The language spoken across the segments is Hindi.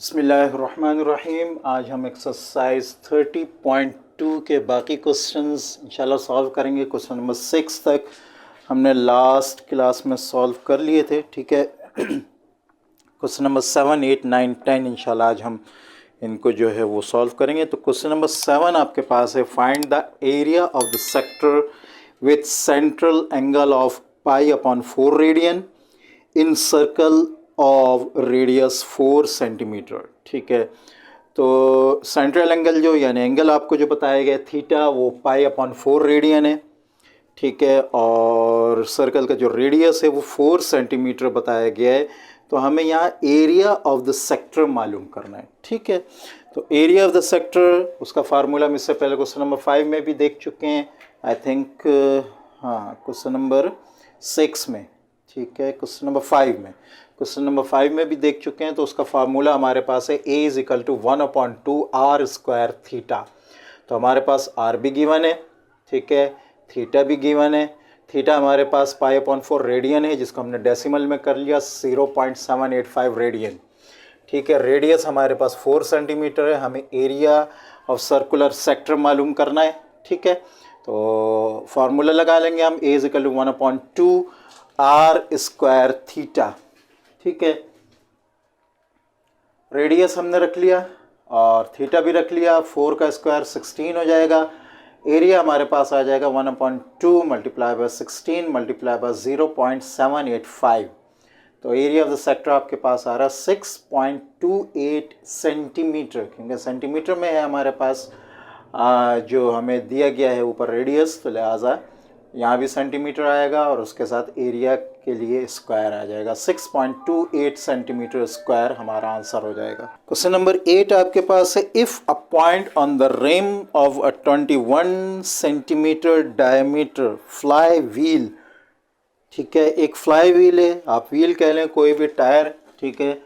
बिस्मिल्लाहिर्रहमानिर्रहीम। आज हम एक्सरसाइज 30.2 के बाकी क्वेश्चंस इंशाल्लाह सॉल्व करेंगे। क्वेश्चन नंबर 6 तक हमने लास्ट क्लास में सॉल्व कर लिए थे, ठीक है। क्वेश्चन नंबर 7, 8, 9, 10 इंशाल्लाह आज हम इनको जो है वो सॉल्व करेंगे। तो क्वेश्चन नंबर 7 आपके पास है, find the area of the sector with central angle of π/4 radian in circle of radius 4 centimetre, ठीक है। तो सेंट्रल एंगल जो यानी एंगल आपको जो बताया गया थीटा वो π/4 रेडियन है, ठीक है। और सर्कल का जो रेडियस है वो 4 सेंटीमीटर बताया गया है। तो हमें यहाँ एरिया ऑफ द सेक्टर मालूम करना है, ठीक है। तो एरिया ऑफ द सेक्टर उसका फार्मूला हम इससे पहले क्वेश्चन नंबर 5 में भी देख चुके हैं, आई थिंक। हाँ, क्वेश्चन नंबर 6 में, ठीक है। क्वेश्चन नंबर 5 में भी देख चुके हैं। तो उसका फार्मूला हमारे पास है A = 1/2 r स्क्वायर थीटा। तो हमारे पास r भी गिवन है, ठीक है, थीटा भी गिवन है। थीटा हमारे पास π/4 रेडियन है, जिसको हमने डेसिमल में कर लिया 0.785 रेडियन, ठीक है। रेडियस हमारे पास 4 सेंटीमीटर है। हमें एरिया ऑफ सर्कुलर सेक्टर मालूम करना है, ठीक है। तो फार्मूला लगा लेंगे हम A = 1/2 r स्क्वायर थीटा, ठीक है। रेडियस हमने रख लिया और थीटा भी रख लिया। 4 का स्क्वायर 16 हो जाएगा। एरिया हमारे पास आ जाएगा 1/2 × 16 × 0.785। तो एरिया ऑफ द सेक्टर आपके पास आ रहा है 6.28 सेंटीमीटर, क्योंकि सेंटीमीटर में है हमारे पास जो हमें दिया गया है ऊपर रेडियस, तो लिहाजा यहाँ भी सेंटीमीटर आएगा और उसके साथ एरिया के लिए स्क्वायर आ जाएगा। 6.28 सेंटीमीटर स्क्वायर हमारा आंसर हो जाएगा। क्वेश्चन नंबर 8 आपके पास है, if a point on the rim of a 21 centimetre diameter flywheel, ठीक है, एक फ्लाई व्हील है, आप व्हील कह लें, कोई भी टायर, ठीक है,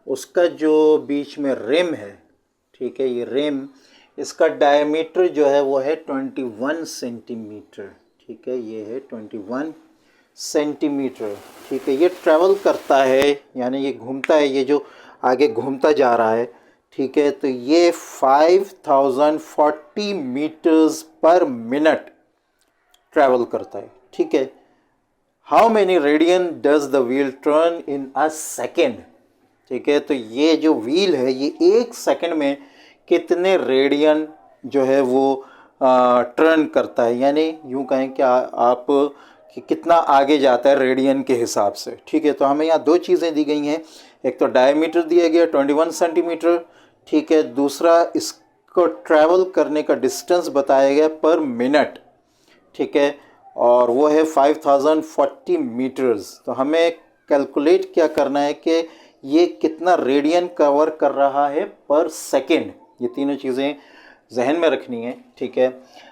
उसका जो बीच में रिम है, ठीक है, ये रिम, इसका डायमीटर जो है वो है 21 सेंटीमीटर, ठीक है, ये है 21 सेंटीमीटर, ठीक है। ये ट्रैवल करता है, यानी ये घूमता है, ये जो आगे घूमता जा रहा है, ठीक है। तो ये 5040 मीटर्स पर मिनट ट्रैवल करता है, ठीक है। How many radian does the wheel turn in a second, ठीक है। तो ये जो व्हील है ये 1 सेकेंड में कितने रेडियन जो है वो टर्न करता है, यानी यूँ कहें कि आप कि कितना आगे जाता है रेडियन के हिसाब से, ठीक है। तो हमें यहाँ 2 चीज़ें दी गई हैं, एक तो डायमीटर दिया गया 21 सेंटीमीटर, ठीक है, दूसरा इसको ट्रैवल करने का डिस्टेंस बताया गया पर मिनट, ठीक है, और वो है 5040 मीटर्स। तो हमें कैलकुलेट क्या करना है कि ये कितना रेडियन कवर कर रहा है पर सेकेंड, ये तीनों चीज़ें जहन में रखनी है, ठीक है।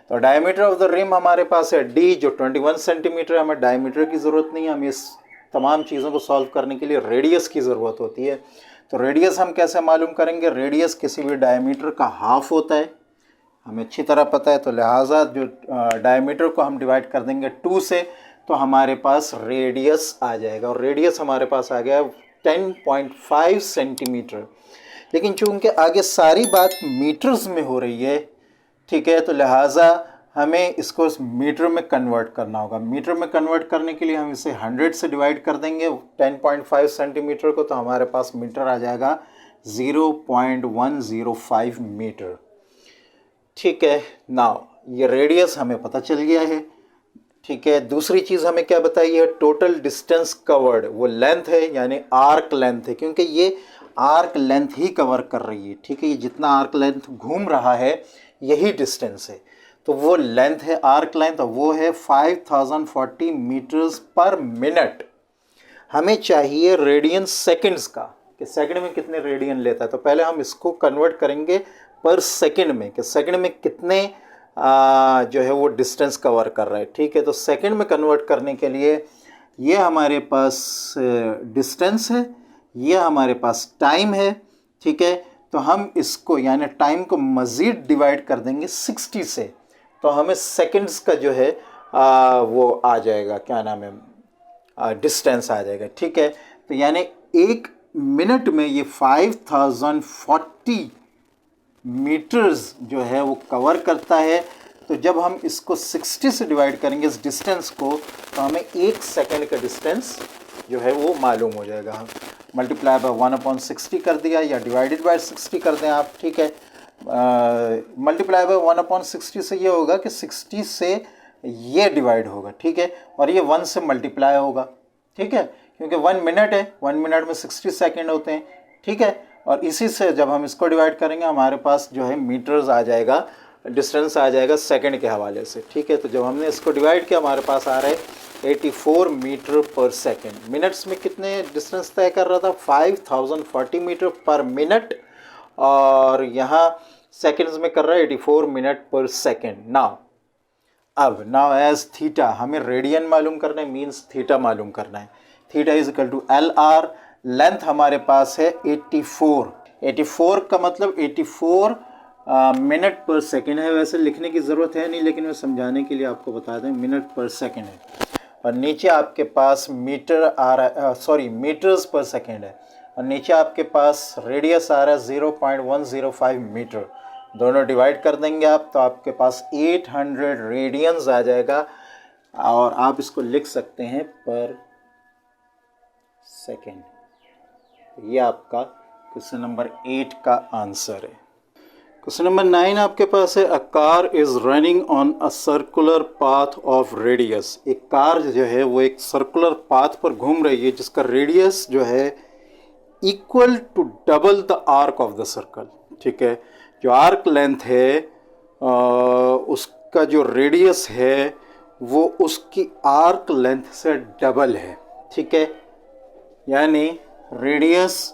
तो डायमीटर ऑफ द रिम हमारे पास है D जो 21 सेंटीमीटर, हमें डायमीटर की ज़रूरत नहीं है, हमें इस तमाम चीज़ों को सॉल्व करने के लिए रेडियस की ज़रूरत होती है। तो रेडियस हम कैसे मालूम करेंगे, रेडियस किसी भी डायमीटर का हाफ होता है, हमें अच्छी तरह पता है। तो लिहाजा जो डायमीटर को हम डिवाइड कर देंगे 2 से, तो हमारे पास रेडियस आ जाएगा, और रेडियस हमारे पास आ गया 10.5 सेंटीमीटर। लेकिन चूंकि आगे सारी बात मीटर्स में हो रही है, ठीक है, तो लिहाजा हमें इसको मीटर में कन्वर्ट करना होगा। मीटर में कन्वर्ट करने के लिए हम इसे 100 से डिवाइड कर देंगे 10.5 सेंटीमीटर को, तो हमारे पास मीटर आ जाएगा 0.105 मीटर, ठीक है। नाउ ये रेडियस हमें पता चल गया है, ठीक है। दूसरी चीज़ हमें क्या बताई है, टोटल डिस्टेंस कवर्ड, वो लेंथ है, यानी आर्क लेंथ है, क्योंकि ये आर्क लेंथ ही कवर कर रही है, ठीक है। ये जितना आर्क लेंथ घूम रहा है यही डिस्टेंस है, तो वो लेंथ है आर्क लेंथ, और वो है 5040 मीटर्स पर मिनट। हमें चाहिए रेडियन सेकंड्स का, कि सेकंड में कितने रेडियन लेता है। तो पहले हम इसको कन्वर्ट करेंगे पर सेकंड में, कि सेकंड में कितने जो है वो डिस्टेंस कवर कर रहा है, ठीक है। तो सेकंड में कन्वर्ट करने के लिए ये हमारे पास डिस्टेंस है, ये हमारे पास टाइम है, ठीक है। तो हम इसको यानी टाइम को मज़ीद डिवाइड कर देंगे 60 से, तो हमें सेकंड्स का जो है वो आ जाएगा, क्या नाम है, डिस्टेंस आ जाएगा, ठीक है। तो यानी 1 मिनट में ये 5040 मीटर्स जो है वो कवर करता है। तो जब हम इसको 60 से डिवाइड करेंगे इस डिस्टेंस को, तो हमें 1 सेकेंड का डिस्टेंस जो है वो मालूम हो जाएगा। हम मल्टीप्लाई बाय 1/60 कर दिया या डिवाइडेड बाय 60 कर दें आप, ठीक है। मल्टीप्लाई बाय 1/60 से ये होगा कि 60 से ये डिवाइड होगा, ठीक है, और ये 1 से मल्टीप्लाई होगा, ठीक है, क्योंकि 1 मिनट है, 1 मिनट में 60 सेकेंड होते हैं, ठीक है। और इसी से जब हम इसको डिवाइड करेंगे हमारे पास जो है मीटर्स आ जाएगा, डिस्टेंस आ जाएगा सेकंड के हवाले से, ठीक है। तो जब हमने इसको डिवाइड किया हमारे पास आ रहा है 84 मीटर पर सेकंड। मिनट्स में कितने डिस्टेंस तय कर रहा था? 5040 मीटर पर मिनट, और यहाँ सेकंड्स में कर रहा है 84 मिनट पर सेकंड। नाउ एज थीटा हमें रेडियन मालूम करना है, मीन्स थीटा मालूम करना है। Theta is equal to LR। Length हमारे पास है 84 का मतलब 84 मिनट पर सेकेंड है। वैसे लिखने की ज़रूरत है नहीं, लेकिन मैं समझाने के लिए आपको बता दें, मिनट पर सेकेंड है। और नीचे आपके पास मीटर आ रहा है, सॉरी मीटर्स पर सेकेंड है, और नीचे आपके पास रेडियस आ रहा है 0.105 मीटर। दोनों डिवाइड कर देंगे आप तो आपके पास 800 रेडियंस आ जाएगा, और आप इसको लिख सकते हैं पर सेकेंड। ये आपका क्वेश्चन नंबर 8 का आंसर है। क्वेश्चन नंबर 9 आपके पास है, a car is running on a circular path of radius. एक कार जो है वो एक सर्कुलर पाथ पर घूम रही है जिसका रेडियस जो है equal to double the arc of the circle, ठीक है। जो आर्क लेंथ है उसका जो रेडियस है वो उसकी आर्क लेंथ से डबल है, ठीक है। यानी रेडियस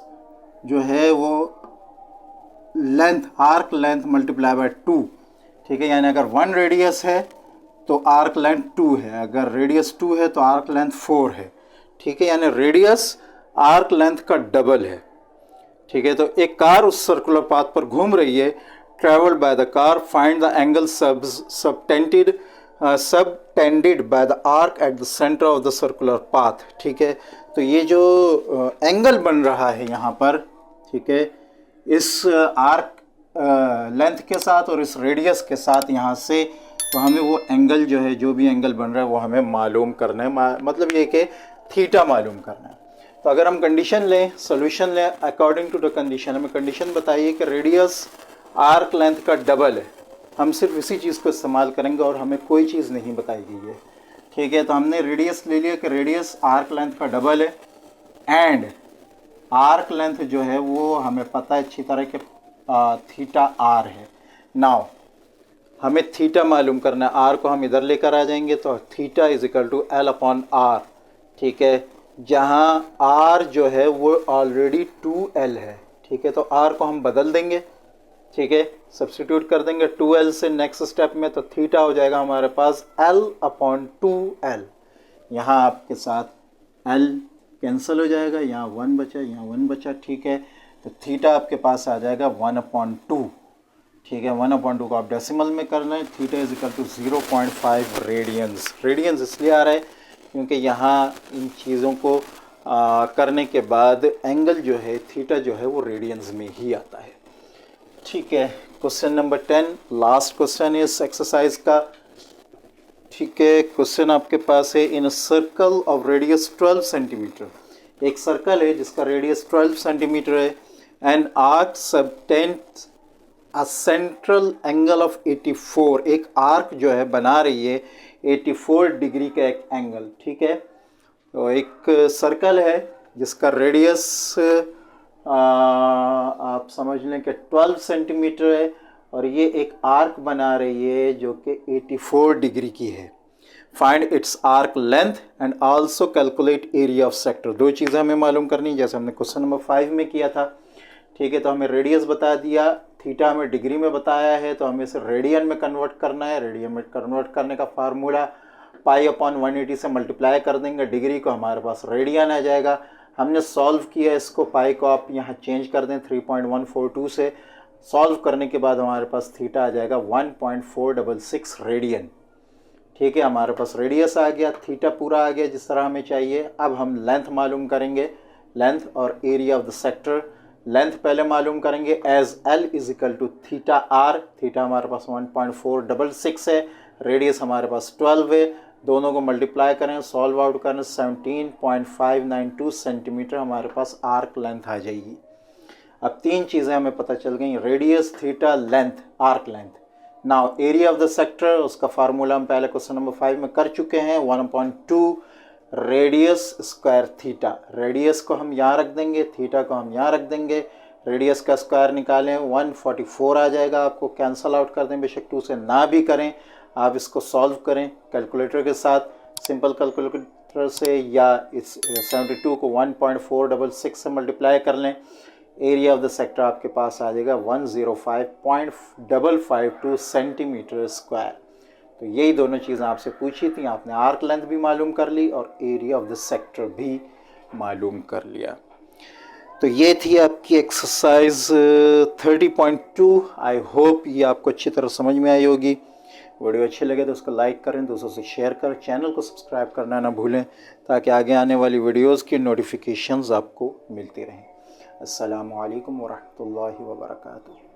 जो है वो length, arc length multiply by 2, ठीक है। यानी अगर 1 रेडियस है तो आर्क लेंथ 2 है, अगर रेडियस 2 है तो आर्क लेंथ 4 है, ठीक है। यानी रेडियस आर्क लेंथ का डबल है, ठीक है। तो एक कार उस सर्कुलर पाथ पर घूम रही है। Travelled by the car, find the angle subtended by the arc at the centre of the circular path, ठीक है। तो ये जो एंगल बन रहा है यहाँ पर, ठीक है, इस आर्क लेंथ के साथ और इस रेडियस के साथ यहाँ से, तो हमें वो एंगल जो है, जो भी एंगल बन रहा है वो हमें मालूम करना है, मतलब ये कि थीटा मालूम करना है। तो अगर हम कंडीशन लें, सोल्यूशन लें, अकॉर्डिंग टू द कंडीशन, हमें कंडीशन बताइए कि रेडियस आर्क लेंथ का डबल है। हम सिर्फ इसी चीज़ को इस्तेमाल करेंगे और हमें कोई चीज़ नहीं बताई गई है, ठीक है। तो हमने रेडियस ले लिया कि रेडियस आर्क लेंथ का डबल है, एंड आर्क लेंथ जो है वो हमें पता है अच्छी तरह के थीटा आर है। नाउ हमें थीटा मालूम करना है, आर को हम इधर लेकर आ जाएंगे तो theta is equal to L/R, ठीक है। जहाँ आर जो है वो ऑलरेडी 2L है, ठीक है। तो आर को हम बदल देंगे, ठीक है, सब्स्टिट्यूट कर देंगे 2L से नेक्स्ट स्टेप में, तो थीटा हो जाएगा हमारे पास L/2L। यहाँ आपके साथ L कैंसिल हो जाएगा, यहाँ 1 बचा, यहाँ 1 बचा, ठीक है। तो थीटा आपके पास आ जाएगा 1/2, ठीक है। 1/2 को आप डेसिमल में करना है। Theta is equal to 0.5 radians. Radians इसलिए आ रहा है क्योंकि यहाँ इन चीज़ों को करने के बाद एंगल जो है थीटा जो है वो रेडियंस में ही आता है, ठीक है। क्वेश्चन नंबर 10 लास्ट क्वेश्चन इस एक्सरसाइज का, ठीक है। क्वेश्चन आपके पास है, in a circle of radius 12 centimetre. एक सर्कल है जिसका रेडियस 12 सेंटीमीटर है, and arc subtends a central angle of 84। एक आर्क जो है बना रही है 84 डिग्री का एक एंगल, ठीक है। तो एक सर्कल है जिसका रेडियस आप समझ लें कि 12 सेंटीमीटर है, और ये एक आर्क बना रही है जो कि 84 डिग्री की है। Find its arc length and also calculate area of sector. दो चीज़ें हमें मालूम करनी है, जैसे हमने क्वेश्चन नंबर 5 में किया था, ठीक है। तो हमें रेडियस बता दिया, थीटा हमें डिग्री में बताया है, तो हमें इसे रेडियन में कन्वर्ट करना है। रेडियन में कन्वर्ट करने का फार्मूला पाई/180 से मल्टीप्लाई कर देंगे डिग्री को, हमारे पास रेडियन आ जाएगा। हमने सॉल्व किया इसको, पाई को आप यहाँ चेंज कर दें 3.142 से, सॉल्व करने के बाद हमारे पास थीटा आ जाएगा 1.466 रेडियन, ठीक है। हमारे पास रेडियस आ गया, थीटा पूरा आ गया जिस तरह हमें चाहिए। अब हम लेंथ मालूम करेंगे। लेंथ और area of the sector. Length पहले मालूम करेंगे as L is equal to theta R. Theta हमारे पास 1.466 है, रेडियस हमारे पास 12 है। दोनों को मल्टीप्लाई करें, सॉल्व आउट करें, 17.592 सेंटीमीटर हमारे पास आर्क लेंथ आ जाएगी। अब तीन चीज़ें हमें पता चल गई, radius, theta, length, arc length. Now area of the sector, उसका फार्मूला हम पहले क्वेश्चन नंबर 5 में कर चुके हैं, 1/2 रेडियस स्क्वायर थीटा। रेडियस को हम यहाँ रख देंगे, थीटा को हम यहाँ रख देंगे। रेडियस का स्क्वायर निकालें 144 आ जाएगा, आपको कैंसल आउट कर दें, बेशक 2 से ना भी करें, आप इसको सॉल्व करें कैलकुलेटर के साथ, सिंपल कैलकुलेटर से, या इस 72 को 1.466 से मल्टीप्लाई कर लें। एरिया ऑफ द सेक्टर आपके पास आ जाएगा 105.552 सेंटीमीटर स्क्वायर। तो यही दोनों चीज़ें आपसे पूछी थी, आपने आर्क लेंथ भी मालूम कर ली और एरिया ऑफ द सेक्टर भी मालूम कर लिया। तो ये थी आपकी एक्सरसाइज 30.2। आई होप ये आपको अच्छी तरह समझ में आई होगी। वीडियो अच्छी लगे तो उसको लाइक करें, दोस्तों से शेयर करें, चैनल को सब्सक्राइब करना ना भूलें ताकि आगे आने वाली वीडियोस की नोटिफिकेशंस आपको मिलती रहें। अस्सलामु अलैकुम वरहमतुल्लाहि वबरकातुहू।